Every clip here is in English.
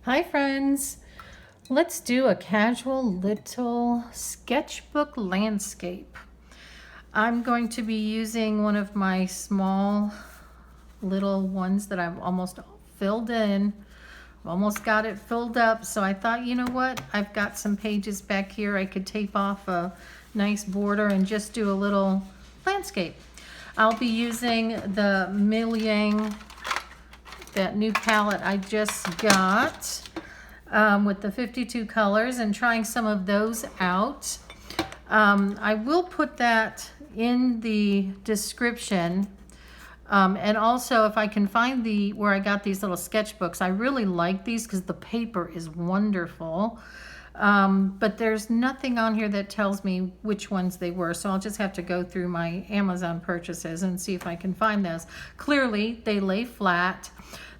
Hi friends, let's do a casual little sketchbook landscape. I'm going to be using one of my small little ones that I've almost filled in. I've almost got it filled up, so I thought, you know what, I've got some pages back here. I could tape off a nice border and just do a little landscape. I'll be using the MeiLiang, that new palette I just got with the 52 colors, and trying some of those out. I will put that in the description. And also, if I can find where I got these little sketchbooks, I really like these because the paper is wonderful. But there's nothing on here that tells me which ones they were, so I'll just have to go through my Amazon purchases and see if I can find those. Clearly, they lay flat.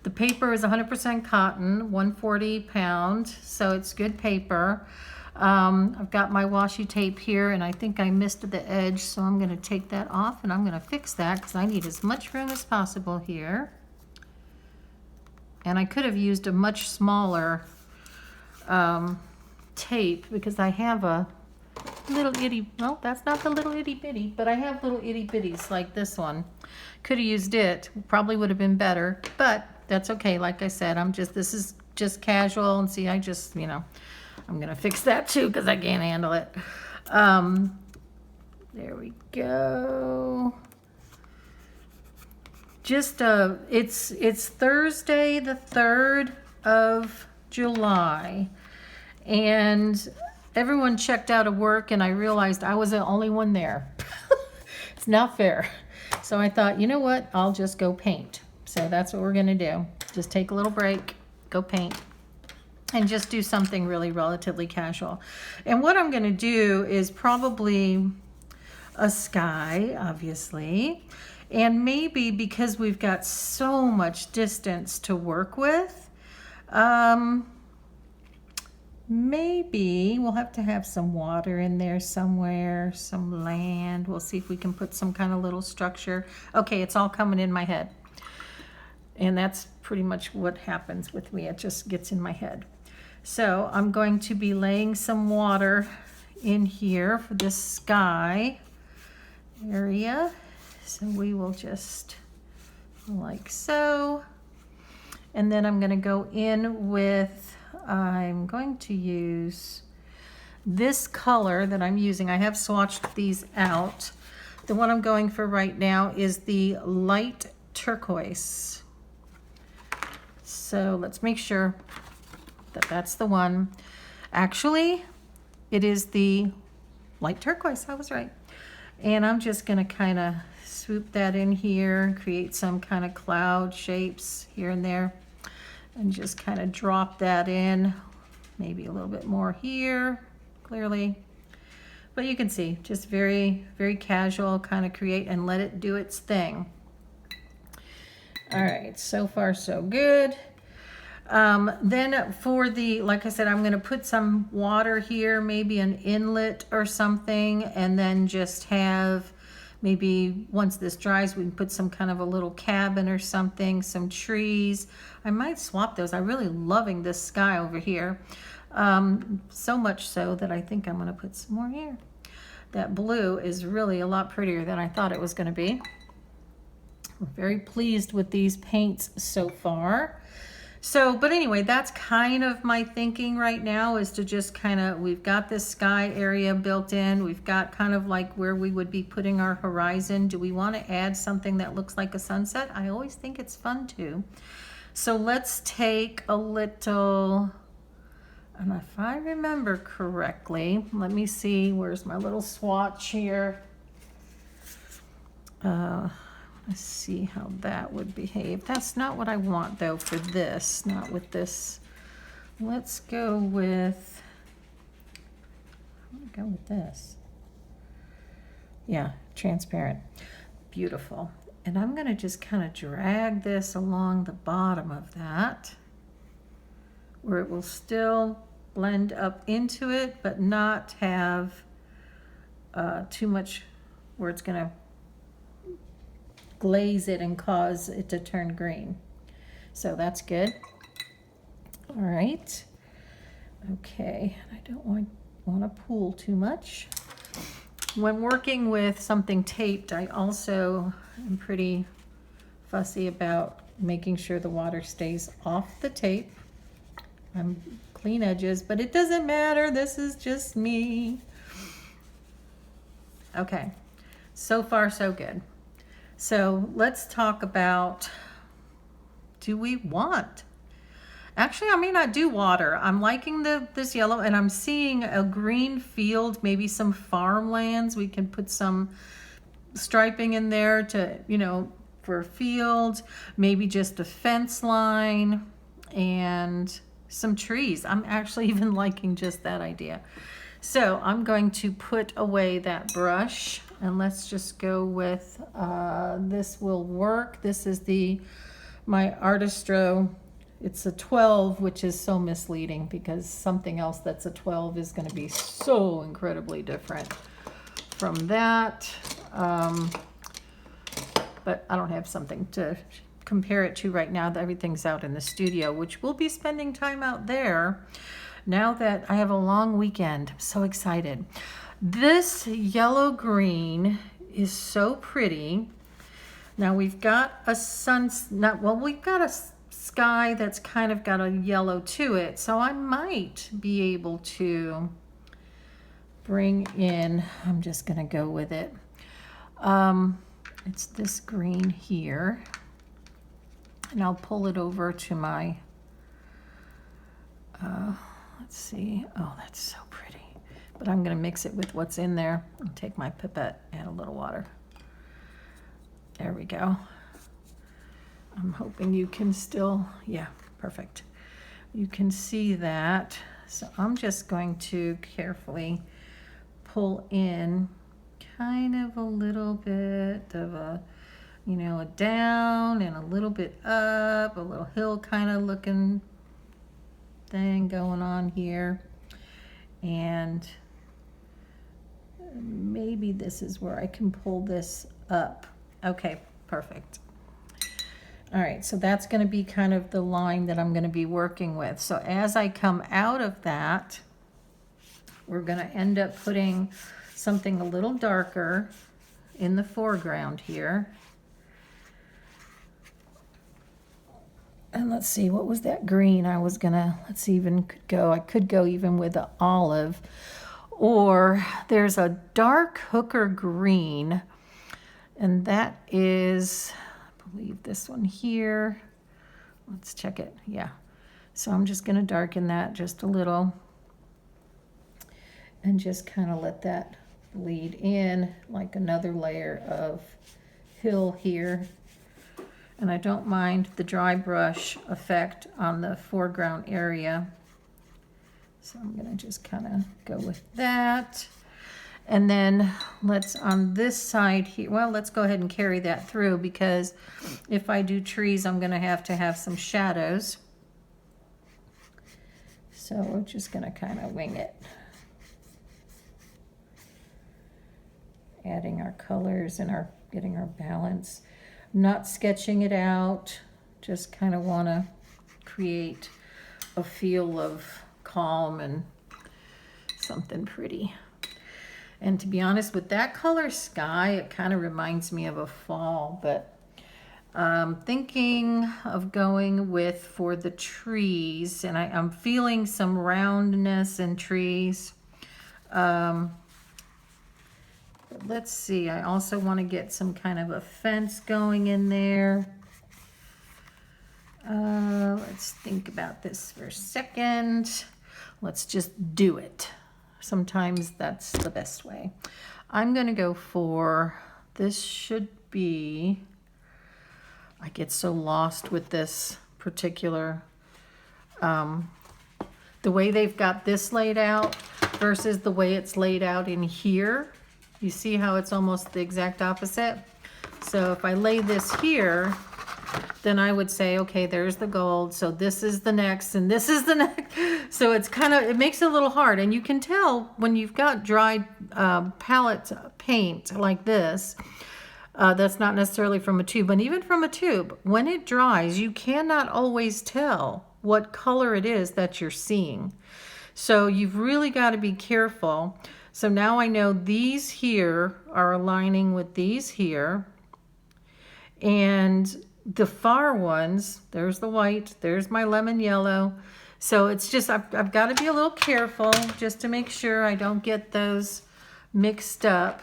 The paper is 100% cotton, 140 pound, so it's good paper. I've got my washi tape here, and I think I missed the edge, so I'm going to take that off, and I'm going to fix that because I need as much room as possible here. And I could have used a much smaller tape because I have a little itty, well, that's not the little itty bitty, but I have little itty bitties like this one. Could have used it, probably would have been better, but that's okay. Like I said, this is just casual, and see, I just, I'm gonna fix that too because I can't handle it. There we go. Just it's Thursday the 3rd of July, and everyone checked out of work, and I realized I was the only one there. It's not fair. So I thought, you know what, I'll just go paint. So that's what we're gonna do. Just take a little break, go paint, and just do something really relatively casual. And what I'm gonna do is probably a sky, obviously, and maybe because we've got so much distance to work with, maybe we'll have to have some water in there somewhere, some land. We'll see if we can put some kind of little structure. Okay, it's all coming in my head. And that's pretty much what happens with me. It just gets in my head. So I'm going to be laying some water in here for this sky area. So we will just like so. And then I'm going to go in with, I'm going to use this color that I'm using. I have swatched these out. The one I'm going for right now is the light turquoise. So let's make sure that that's the one. Actually, it is the light turquoise. I was right. And I'm just going to kind of swoop that in here, create some kind of cloud shapes here and there, and just kind of drop that in. Maybe a little bit more here, clearly. But you can see, just very, very casual, kind of create and let it do its thing. All right, so far so good. Then for the, like I said, I'm going to put some water here, maybe an inlet or something, and then just have maybe once this dries, we can put some kind of a little cabin or something, some trees. I might swap those. I'm really loving this sky over here. So much so that I think I'm going to put some more here. That blue is really a lot prettier than I thought it was going to be. I'm very pleased with these paints so far. So, but anyway, that's kind of my thinking right now, is to just kind of, we've got this sky area built in. We've got kind of like where we would be putting our horizon. Do we want to add something that looks like a sunset? I always think it's fun to. So let's take a little, and if I remember correctly, let me see, where's my little swatch here? Let's see how that would behave. That's not what I want though for this, not with this. Let's go with, I'm gonna go with this. Yeah, transparent, beautiful. And I'm gonna just kind of drag this along the bottom of that, where it will still blend up into it, but not have too much where it's gonna glaze it and cause it to turn green. So that's good. All right. Okay, I don't want to pool too much. When working with something taped, I also am pretty fussy about making sure the water stays off the tape. I'm clean edges, but it doesn't matter. This is just me. Okay, so far so good. So let's talk about, do we want? Actually, I may not do water. I'm liking this yellow, and I'm seeing a green field, maybe some farmlands. We can put some striping in there to, you know, for fields, maybe just a fence line and some trees. I'm actually even liking just that idea. So I'm going to put away that brush, and let's just go with, this will work. This is my Artistro. It's a 12, which is so misleading because something else that's a 12 is going to be so incredibly different from that. But I don't have something to compare it to right now. That everything's out in the studio, which we'll be spending time out there now that I have a long weekend. I'm so excited. This yellow green is so pretty. Now we've got a we've got a sky that's kind of got a yellow to it, so I might be able to bring in, I'm just gonna go with it. It's this green here, and I'll pull it over to my, let's see, oh, that's so pretty. But I'm gonna mix it with what's in there. I'll take my pipette, add a little water. There we go. I'm hoping you can still, yeah, perfect. You can see that. So I'm just going to carefully pull in kind of a little bit of a, you know, a down and a little bit up, a little hill kind of looking thing going on here. And maybe this is where I can pull this up. Okay, perfect. All right, so that's going to be kind of the line that I'm going to be working with. So as I come out of that, we're going to end up putting something a little darker in the foreground here. And let's see, what was that green I was going to, let's see, I could go even with the olive. Or there's a dark hooker green, and that is, I believe this one here. Let's check it. Yeah. So I'm just going to darken that just a little and just kind of let that bleed in like another layer of hill here. And I don't mind the dry brush effect on the foreground area. So I'm going to just kind of go with that. And then let's, on this side here, well, let's go ahead and carry that through, because if I do trees, I'm going to have some shadows. So we're just going to kind of wing it. Adding our colors and getting our balance. Not sketching it out, just kind of want to create a feel of calm and something pretty. And to be honest, with that color sky, it kind of reminds me of a fall, but thinking of going with, for the trees, and I'm feeling some roundness in trees. But let's see, I also want to get some kind of a fence going in there. Let's think about this for a second. Let's just do it. Sometimes that's the best way. I'm going to go for, this should be, I get so lost with this particular, the way they've got this laid out versus the way it's laid out in here. You see how it's almost the exact opposite? So if I lay this here, then I would say, okay, there's the gold, so this is the next, and this is the next. So it's kind of, it makes it a little hard, and you can tell when you've got dried palette paint like this, that's not necessarily from a tube, but even from a tube, when it dries, you cannot always tell what color it is that you're seeing. So you've really got to be careful. So now I know these here are aligning with these here. And the far ones, there's the white, there's my lemon yellow. So it's just, I've got to be a little careful just to make sure I don't get those mixed up.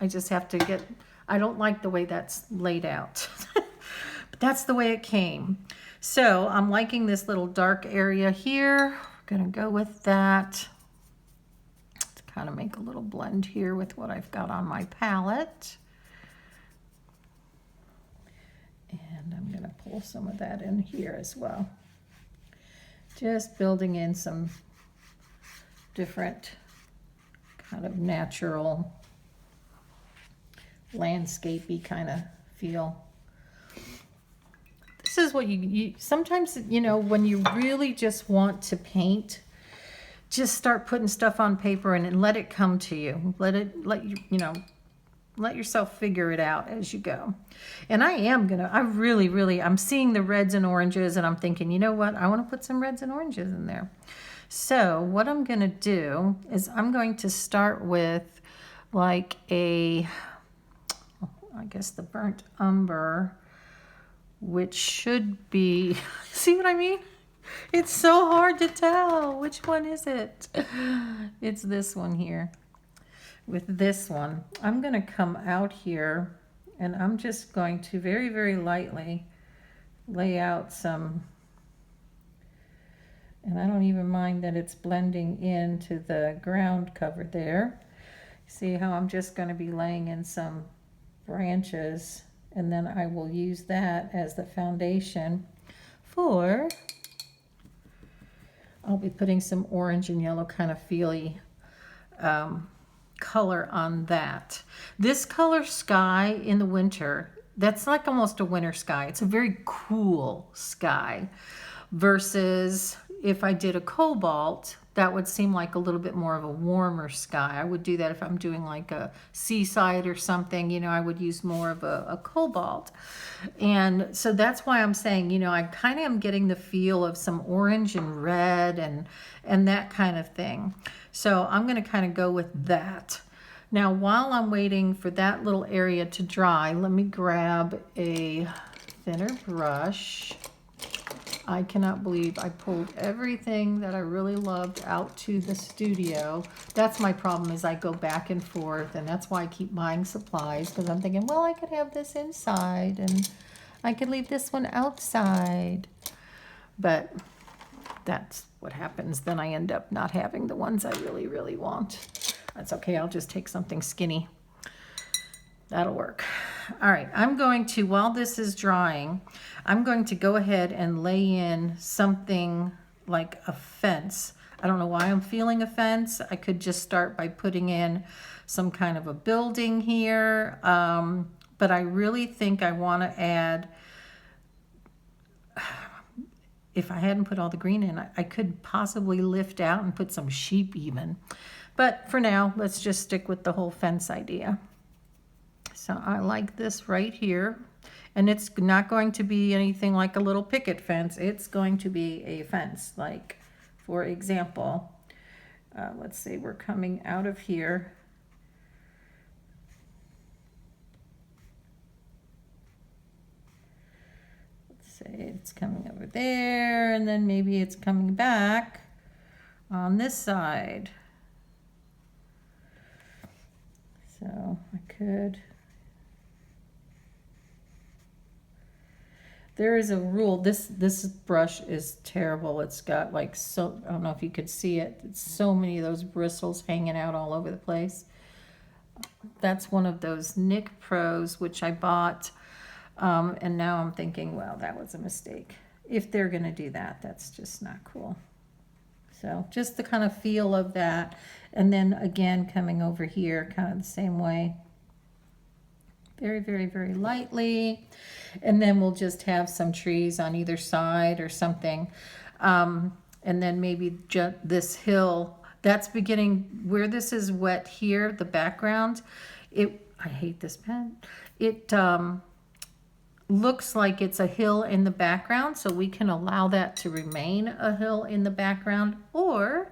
I just have to get, I don't like the way that's laid out. But that's the way it came. So I'm liking this little dark area here. We're going to go with that. To kind of make a little blend here with what I've got on my palette. And I'm going to pull some of that in here as well. Just building in some different kind of natural landscapey kind of feel. This is what you sometimes, you know, when you really just want to paint, just start putting stuff on paper and let it come to you. Let you, you know, let yourself figure it out as you go. And I'm seeing the reds and oranges and I'm thinking, you know what? I want to put some reds and oranges in there. So what I'm going to do is I'm going to start with like I guess the burnt umber, which should be, see what I mean? It's so hard to tell. Which one is it? It's this one here. With this one, I'm going to come out here and I'm just going to very, very lightly lay out some, and I don't even mind that it's blending into the ground cover there. See how I'm just going to be laying in some branches, and then I will use that as the foundation for, I'll be putting some orange and yellow kind of feely color on that. This color sky in the winter, that's like almost a winter sky. It's a very cool sky versus if I did a cobalt, that would seem like a little bit more of a warmer sky. I would do that if I'm doing like a seaside or something, you know, I would use more of a cobalt. And so that's why I'm saying, you know, I kind of am getting the feel of some orange and red and that kind of thing. So I'm going to kind of go with that. Now, while I'm waiting for that little area to dry, let me grab a thinner brush. I cannot believe I pulled everything that I really loved out to the studio. That's my problem, is I go back and forth, and that's why I keep buying supplies, because I'm thinking, well, I could have this inside and I could leave this one outside. But that's what happens. Then I end up not having the ones I really, really want. That's okay. I'll just take something skinny. That'll work. All right, I'm going to, while this is drying, I'm going to go ahead and lay in something like a fence. I don't know why I'm feeling a fence. I could just start by putting in some kind of a building here. But I really think I want to add, if I hadn't put all the green in, I could possibly lift out and put some sheep even. But for now, let's just stick with the whole fence idea. So I like this right here, and it's not going to be anything like a little picket fence. It's going to be a fence. Like, for example, let's say we're coming out of here. Let's say it's coming over there, and then maybe it's coming back on this side. So I could... There is a rule. This brush is terrible. It's got like so, I don't know if you could see it. It's so many of those bristles hanging out all over the place. That's one of those Nick Pros, which I bought. And now I'm thinking, well, that was a mistake. If they're going to do that, that's just not cool. So just the kind of feel of that. And then again, coming over here, kind of the same way. Very, very, very lightly. And then we'll just have some trees on either side or something. And then maybe just this hill, that's beginning, where this is wet here, the background, I hate this pen. looks like it's a hill in the background, so we can allow that to remain a hill in the background, or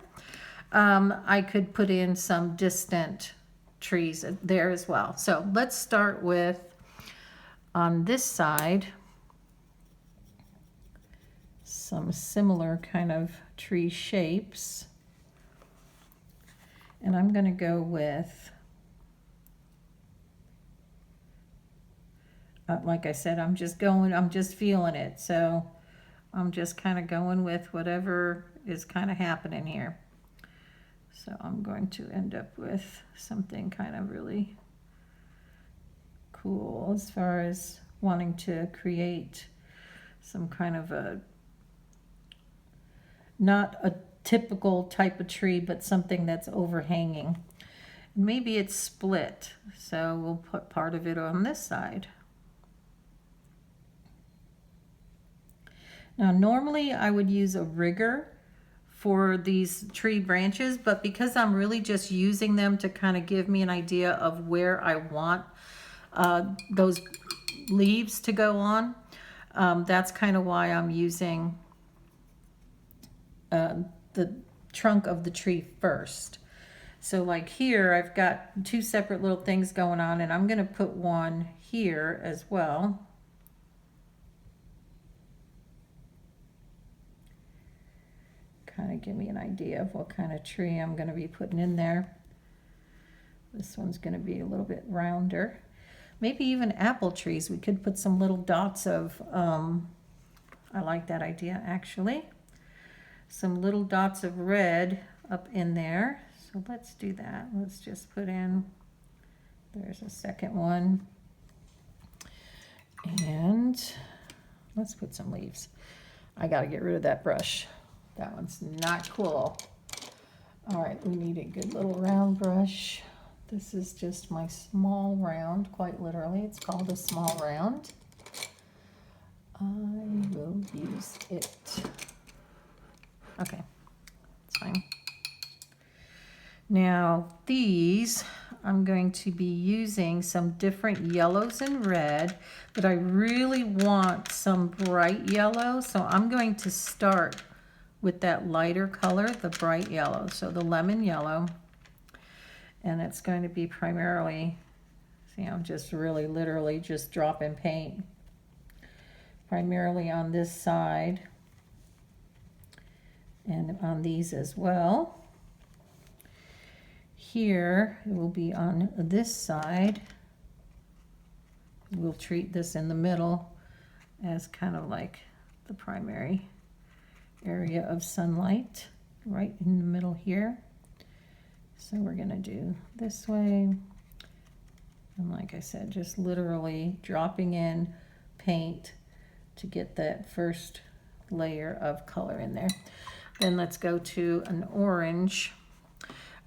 I could put in some distant trees there as well. So let's start with, on this side, some similar kind of tree shapes. And I'm going to go with, like I said, I'm just feeling it. So I'm just kind of going with whatever is kind of happening here. So I'm going to end up with something kind of really cool as far as wanting to create some kind of a, not a typical type of tree, but something that's overhanging. Maybe it's split, so we'll put part of it on this side. Now normally I would use a rigger for these tree branches, but because I'm really just using them to kind of give me an idea of where I want those leaves to go on, that's kind of why I'm using the trunk of the tree first. So like here I've got two separate little things going on, and I'm going to put one here as well. Kind of give me an idea of what kind of tree I'm going to be putting in there. This one's going to be a little bit rounder. Maybe even apple trees. We could put some little dots of, I like that idea actually. Some little dots of red up in there. So let's do that. Let's just put in, there's a second one. And let's put some leaves. I got to get rid of that brush. That one's not cool. All right, we need a good little round brush. This is just my small round, quite literally. It's called a small round. I will use it. Okay, it's fine. Now these, I'm going to be using some different yellows and red, but I really want some bright yellow, so I'm going to start with that lighter color, the bright yellow, so the lemon yellow. And it's going to be primarily, see, I'm just really literally just dropping paint primarily on this side and on these as well. Here it will be on this side. We'll treat this in the middle as kind of like the primary area of sunlight right in the middle here. So we're going to do this way, and like I said, just literally dropping in paint to get that first layer of color in there. Then let's go to an orange.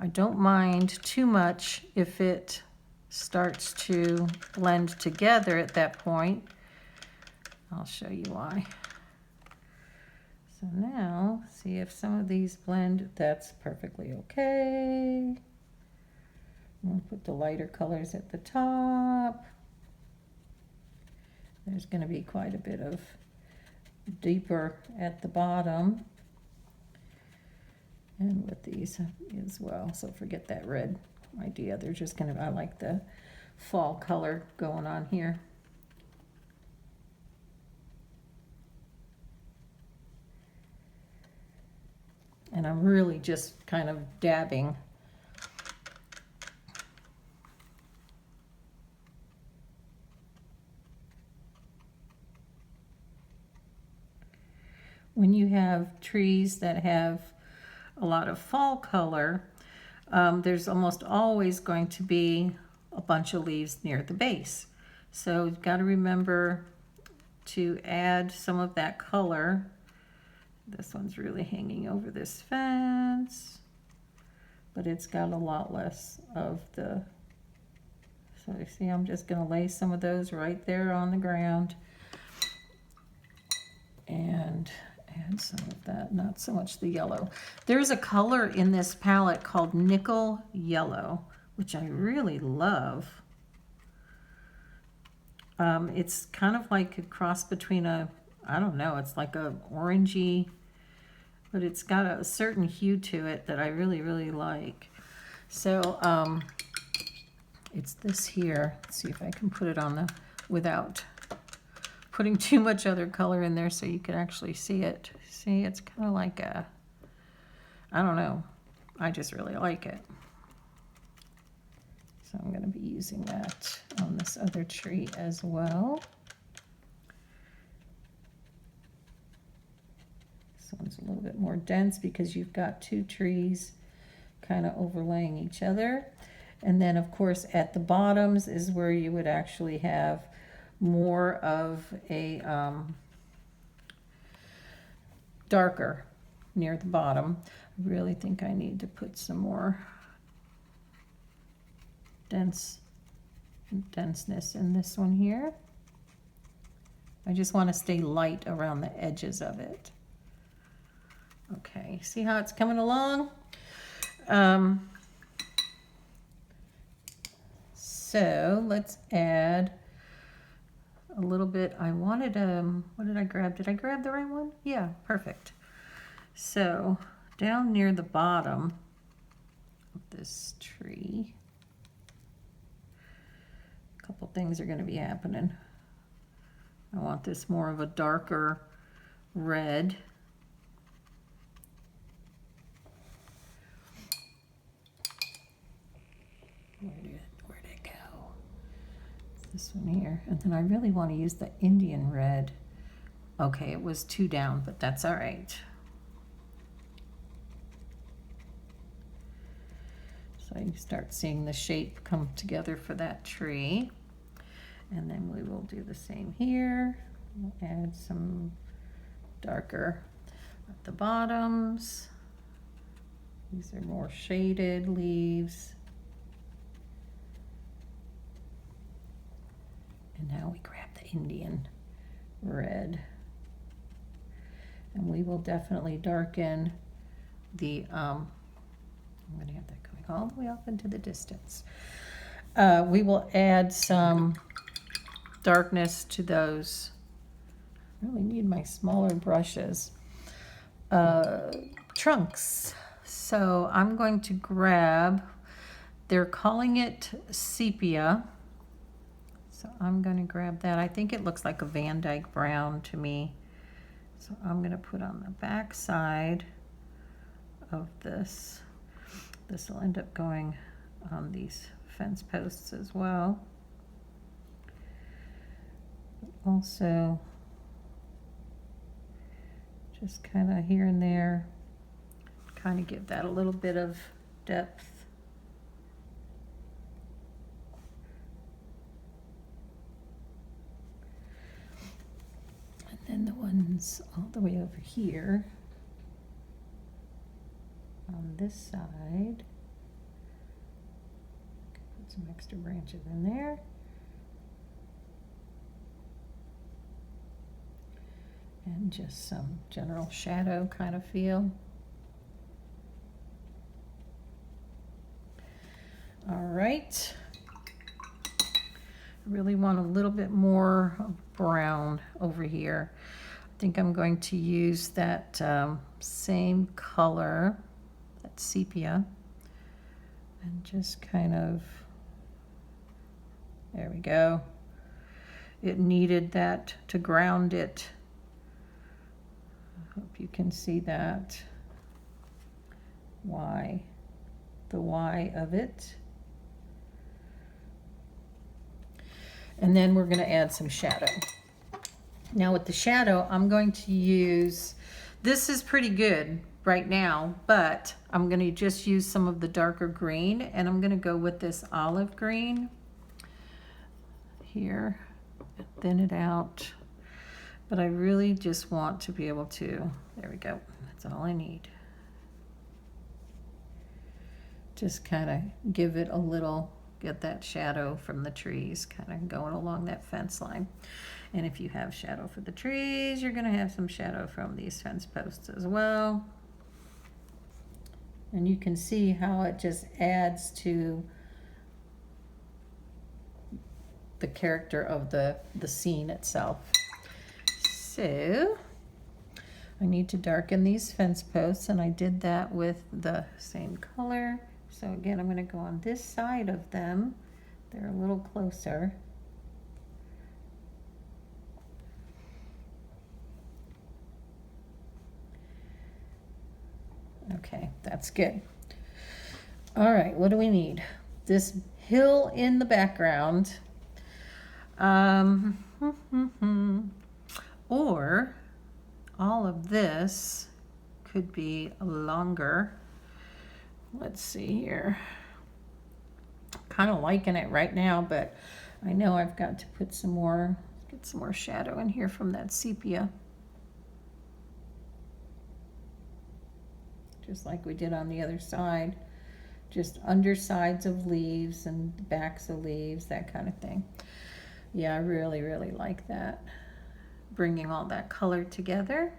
I don't mind too much if it starts to blend together at that point. I'll show you why. So now, see if some of these blend. That's perfectly okay. I'm going to put the lighter colors at the top. There's going to be quite a bit of deeper at the bottom. And with these as well. So forget that red idea. They're just going to, I like the fall color going on here. And I'm really just kind of dabbing. When you have trees that have a lot of fall color, there's almost always going to be a bunch of leaves near the base. So you've got to remember to add some of that color. This one's really hanging over this fence, but it's got a lot less of the, so you see I'm just going to lay some of those right there on the ground and add some of that, not so much the yellow. There's a color in this palette called nickel yellow, which I really love. It's kind of like a cross between I don't know, it's like a orangey, but it's got a certain hue to it that I really, really like. So it's this here. Let's see if I can put it on the, without putting too much other color in there so you can actually see it. See, it's kind of like a, I don't know, I just really like it. So I'm going to be using that on this other tree as well. This one's a little bit more dense because you've got two trees kind of overlaying each other. And then of course at the bottoms is where you would actually have more of a darker near the bottom. I really think I need to put some more denseness in this one here. I just want to stay light around the edges of it. Okay, see how it's coming along? So let's add a little bit. I wanted, what did I grab? Did I grab the right one? Yeah, perfect. So down near the bottom of this tree, a couple things are going to be happening. I want this more of a darker red. Where'd it go? It's this one here. And then I really want to use the Indian red. Okay, it was 2 down, but that's all right. So you start seeing the shape come together for that tree. And then we will do the same here. We'll add some darker at the bottoms. These are more shaded leaves. And now we grab the Indian red. And we will definitely darken the, I'm gonna have that going all the way off into the distance. We will add some darkness to those. I really need my smaller brushes. Trunks. So I'm going to grab, they're calling it sepia. So I'm going to grab that. I think it looks like a Van Dyke brown to me. So I'm going to put on the back side of this. This will end up going on these fence posts as well. Also, just kind of here and there, kind of give that a little bit of depth. And then the ones all the way over here on this side, put some extra branches in there. And just some general shadow kind of feel. All right. I really want a little bit more brown over here. I think I'm going to use that same color, that sepia, and just kind of, there we go. It needed that to ground it. I hope you can see that. Why? The why of it. And then we're going to add some shadow. Now with the shadow, I'm going to use, this is pretty good right now, but I'm going to just use some of the darker green, and I'm going to go with this olive green here, thin it out. But I really just want to be able to, there we go, that's all I need. Just kind of give it a little, get that shadow from the trees kind of going along that fence line. And if you have shadow for the trees, you're gonna have some shadow from these fence posts as well. And you can see how it just adds to the character of the scene itself. So I need to darken these fence posts, and I did that with the same color. So again, I'm going to go on this side of them. They're a little closer. Okay, that's good. All right, what do we need? This hill in the background. Or all of this could be longer. Let's see here. Kind of liking it right now, but I know I've got to put some more, get some more shadow in here from that sepia. Just like we did on the other side. Just undersides of leaves and backs of leaves, that kind of thing. Yeah, I really, really like that. Bringing all that color together.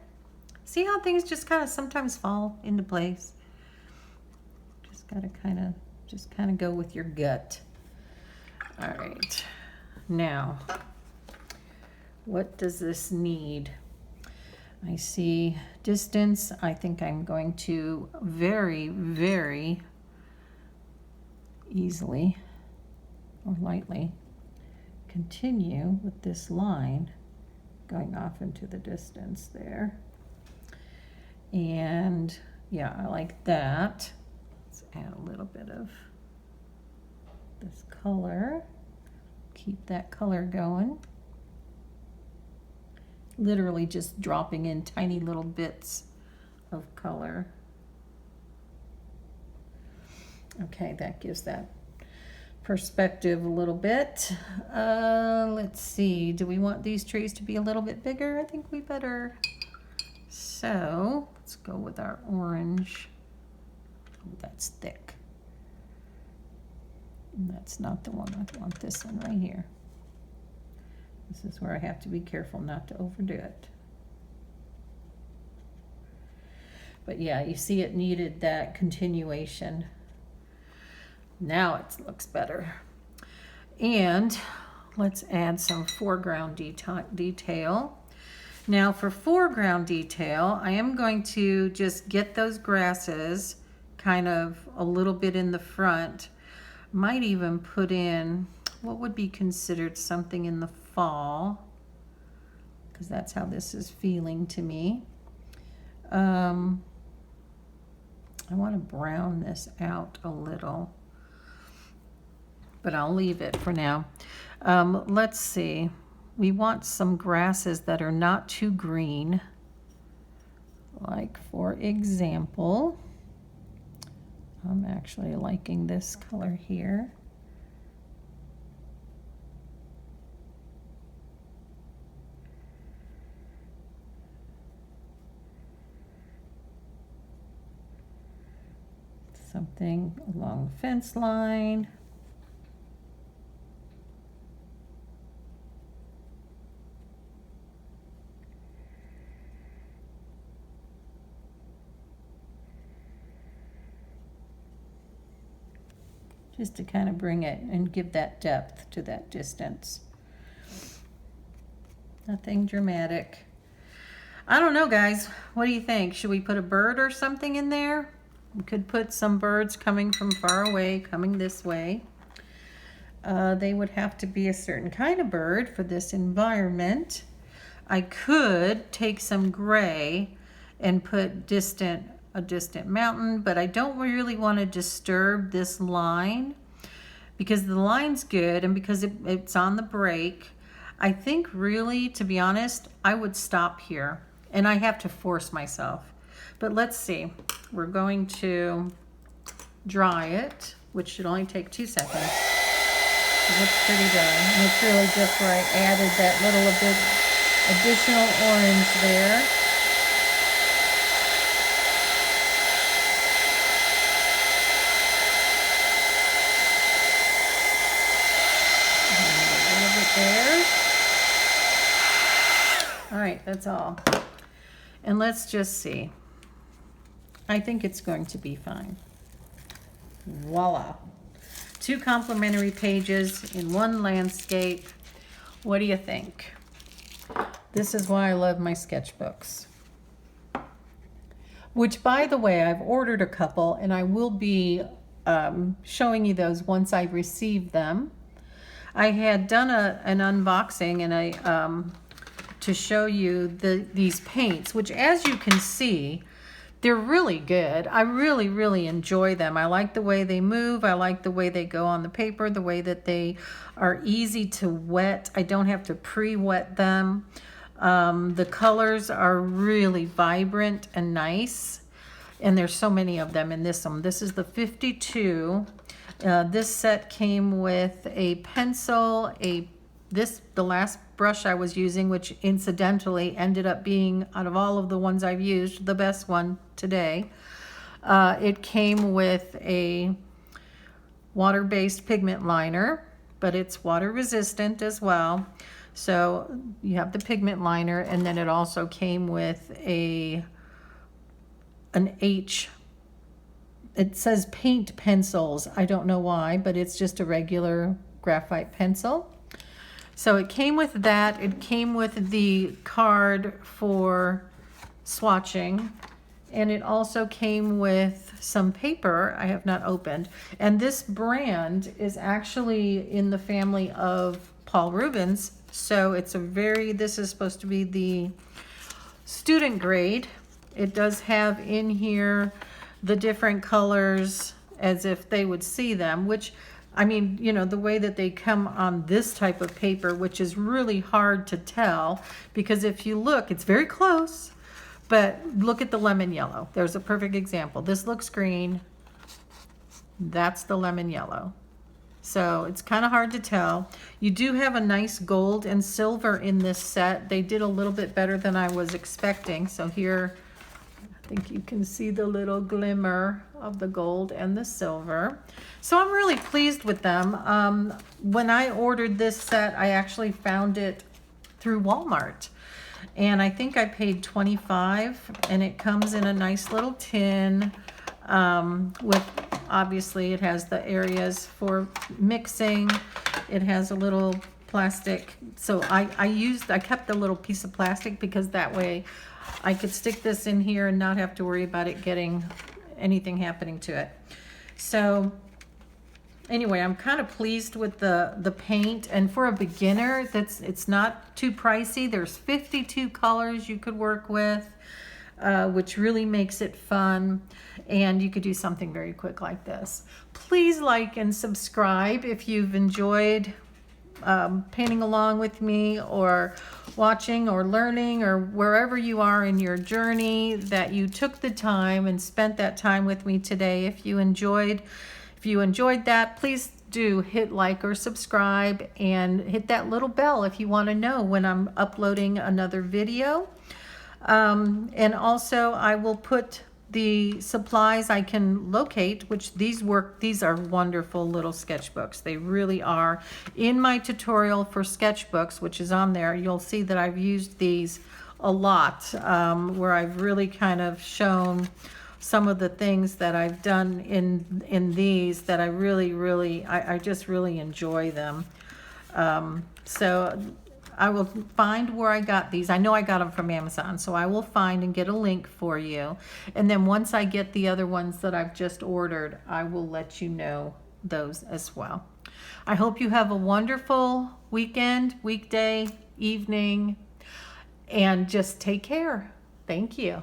See how things just kind of sometimes fall into place? Just gotta kind of go with your gut. All right, now, what does this need? I see distance. I think I'm going to very, very easily or lightly continue with this line going off into the distance there. And yeah, I like that. Let's add a little bit of this color. Keep that color going. Literally just dropping in tiny little bits of color. Okay, that gives that perspective a little bit. Let's see, do we want these trees to be a little bit bigger? I think we better. So let's go with our orange. Oh, that's thick. And that's not the one. I want this one right here. This is where I have to be careful not to overdo it. But yeah, you see it needed that continuation. Now it looks better. And let's add some foreground detail. Now for foreground detail, I am going to just get those grasses kind of a little bit in the front. Might even put in what would be considered something in the fall, because that's how this is feeling to me. I want to brown this out a little, but I'll leave it for now. Let's see. We want some grasses that are not too green. Like, for example, I'm actually liking this color here. Something along the fence line. Just to kind of bring it and give that depth to that distance. Nothing dramatic. I don't know, guys. What do you think? Should we put a bird or something in there? We could put some birds coming from far away, coming this way. They would have to be a certain kind of bird for this environment. I could take some gray and put a distant mountain, but I don't really want to disturb this line because the line's good and because it's on the break. I think really, to be honest, I would stop here and I have to force myself. But let's see. We're going to dry it, which should only take 2 seconds. It looks pretty done. And it's really just where I added that little bit additional orange there. And a little bit there. All right, that's all. And let's just see. I think it's going to be fine. Voila. 2 complimentary pages in 1 landscape. What do you think? This is why I love my sketchbooks. Which, by the way, I've ordered a couple, and I will be showing you those once I receive them. I had done an unboxing and to show you these paints, which, as you can see, they're really good. I really, really enjoy them. I like the way they move. I like the way they go on the paper, the way that they are easy to wet. I don't have to pre-wet them. The colors are really vibrant and nice, and there's so many of them in this one. This is the 52. This set came with a pencil, the last brush I was using, which incidentally ended up being, out of all of the ones I've used, the best one today. It came with a water-based pigment liner, but it's water resistant as well. So you have the pigment liner, and then it also came with an H. It says paint pencils. I don't know why, but it's just a regular graphite pencil. So it came with that. It came with the card for swatching, and it also came with some paper I have not opened. And this brand is actually in the family of Paul Rubens. So it's this is supposed to be the student grade. It does have in here the different colors as if they would see them, which, I mean, you know, the way that they come on this type of paper, which is really hard to tell, because if you look, it's very close, but look at the lemon yellow. There's a perfect example. This looks green. That's the lemon yellow. So it's kind of hard to tell. You do have a nice gold and silver in this set. They did a little bit better than I was expecting. So here, I think you can see the little glimmer of the gold and the silver. So I'm really pleased with them. When I ordered this set, I actually found it through Walmart. And I think I paid $25, and it comes in a nice little tin with, obviously, it has the areas for mixing. It has a little plastic. So I kept the little piece of plastic because that way I could stick this in here and not have to worry about it getting anything happening to it. So anyway, I'm kind of pleased with the paint, and for a beginner, it's not too pricey. There's 52 colors you could work with, which really makes it fun, and you could do something very quick like this. Please like and subscribe if you've enjoyed painting along with me, or watching or learning, or wherever you are in your journey, that you took the time and spent that time with me today. If you enjoyed that, please do hit like or subscribe, and hit that little bell if you want to know when I'm uploading another video. And also I will put the supplies I can locate, which these are wonderful little sketchbooks. They really are. In my tutorial for sketchbooks, which is on there, you'll see that I've used these a lot, where I've really kind of shown some of the things that I've done in these that I really, I just really enjoy them. So I will find where I got these. I know I got them from Amazon, so I will find and get a link for you. And then once I get the other ones that I've just ordered, I will let you know those as well. I hope you have a wonderful weekend, weekday, evening, and just take care. Thank you.